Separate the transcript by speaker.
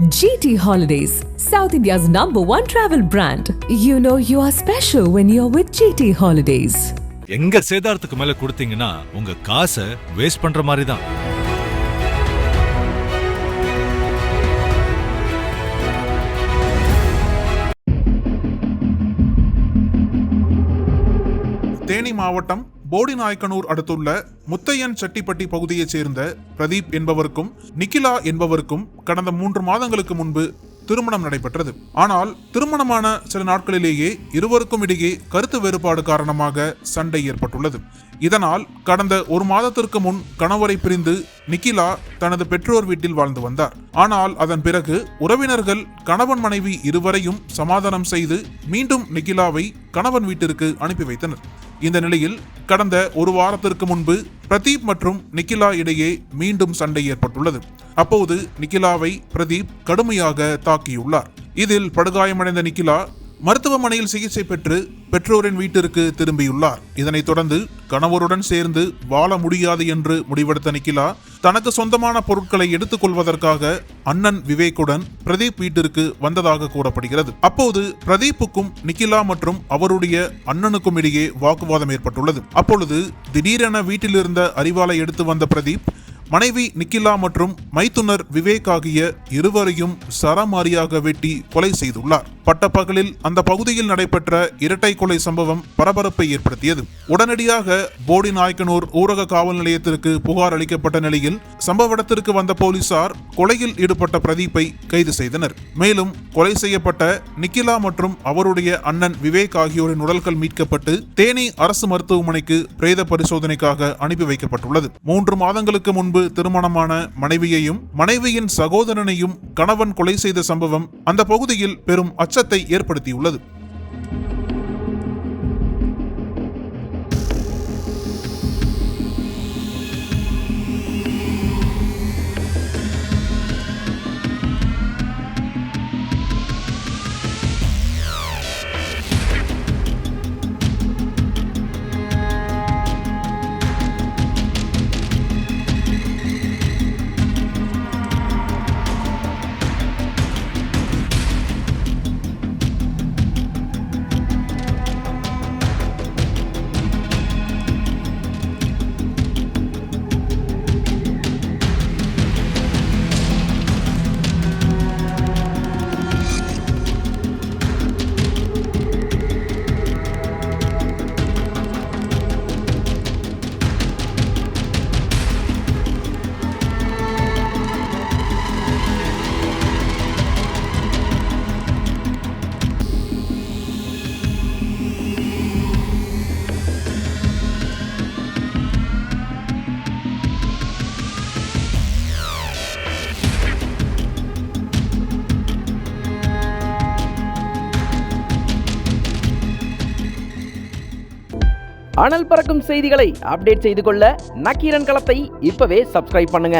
Speaker 1: GT Holidays, South India's #1 travel brand. You know you are special when you're with GT Holidays.
Speaker 2: எங்க சேதாரத்துக்கு மேல கொடுத்தீங்கன்னா உங்க காசை waste பண்ற மாதிரி தான்.
Speaker 3: தேனி மாவட்டம் போடிநாயக்கனூர் அடுத்துள்ள முத்தையன் செட்டிப்பட்டி பகுதியைச் சேர்ந்த பிரதீப் என்பவருக்கும் நிக்கிலா என்பவருக்கும் கடந்த 3 மாதங்களுக்கு முன்பு திருமணம் நடைபெற்றது. ஆனால் திருமணமான சில நாட்களிலேயே இருவருக்கும் இடையே கருத்து வேறுபாடு காரணமாக சண்டை ஏற்பட்டுள்ளது. இதனால் கடந்த 1 மாதத்திற்கு முன் கணவரை பிரிந்து நிக்கிலா தனது பெற்றோர் வீட்டில் வாழ்ந்து வந்தார். ஆனால் அதன் பிறகு உறவினர்கள் கணவன் மனைவி இருவரையும் சமாதானம் செய்து மீண்டும் நிக்கிலாவை கணவன் வீட்டிற்கு அனுப்பி வைத்தனர். இந்த நிலையில் கடந்த 1 வாரத்திற்கு முன்பு பிரதீப் மற்றும் நிக்கிலா இடையே மீண்டும் சண்டை ஏற்பட்டுள்ளது. அப்போது நிக்கிலாவை பிரதீப் கடுமையாக தாக்கியுள்ளார். இதில் படுகாயமடைந்த நிக்கிலா மருத்துவமனையில் சிகிச்சை பெற்று பெற்றோரின் வீட்டிற்கு திரும்பியுள்ளார். இதனைத் தொடர்ந்து கணவருடன் சேர்ந்து வாழ முடியாது என்று முடிவெடுத்த நிக்கிலா தனக்கு சொந்தமான பொருட்களை எடுத்துக் கொள்வதற்காக அண்ணன் விவேக்குடன் பிரதீப் வீட்டிற்கு வந்ததாக கூறப்படுகிறது. அப்போது பிரதீப்புக்கும் நிக்கிலா மற்றும் அவருடைய அண்ணனுக்கும் இடையே வாக்குவாதம் ஏற்பட்டுள்ளது. அப்பொழுது திடீரென வீட்டில் இருந்த அரிவாளை எடுத்து வந்த பிரதீப் மனைவி நிக்கிலா மற்றும் மைத்துனர் விவேக் ஆகிய இருவரையும் சரமாரியாக வெட்டி கொலை செய்துள்ளார். பட்டப்பகலில் அந்த பகுதியில் நடைபெற்ற இரட்டை கொலை சம்பவம் பரபரப்பை ஏற்படுத்தியது. உடனடியாக போடிநாயக்கனூர் ஊரக காவல் நிலையத்திற்கு புகார் அளிக்கப்பட்ட நிலையில் சம்பவ இடத்திற்கு வந்த போலீசார் கொலையில் ஈடுபட்ட பிரதீப்பை கைது செய்தனர். மேலும் கொலை செய்யப்பட்ட நிக்கிலா மற்றும் அவருடைய அண்ணன் விவேக் ஆகியோரின் உடல்கள் மீட்கப்பட்டு தேனி அரசு மருத்துவமனைக்கு பிரேத பரிசோதனைக்காக அனுப்பி வைக்கப்பட்டுள்ளது. 3 மாதங்களுக்கு முன்பு திருமணமான மனைவியையும் மனைவியின் சகோதரனையும் கணவன் கொலை செய்த சம்பவம் அந்த பகுதியில் பெரும் அச்சத்தை ஏற்படுத்தியுள்ளது.
Speaker 4: அனல் பறக்கும் செய்திகளை அப்டேட் செய்து கொள்ள நக்கீரன் களத்தை இப்பவே சப்ஸ்கிரைப் பண்ணுங்க.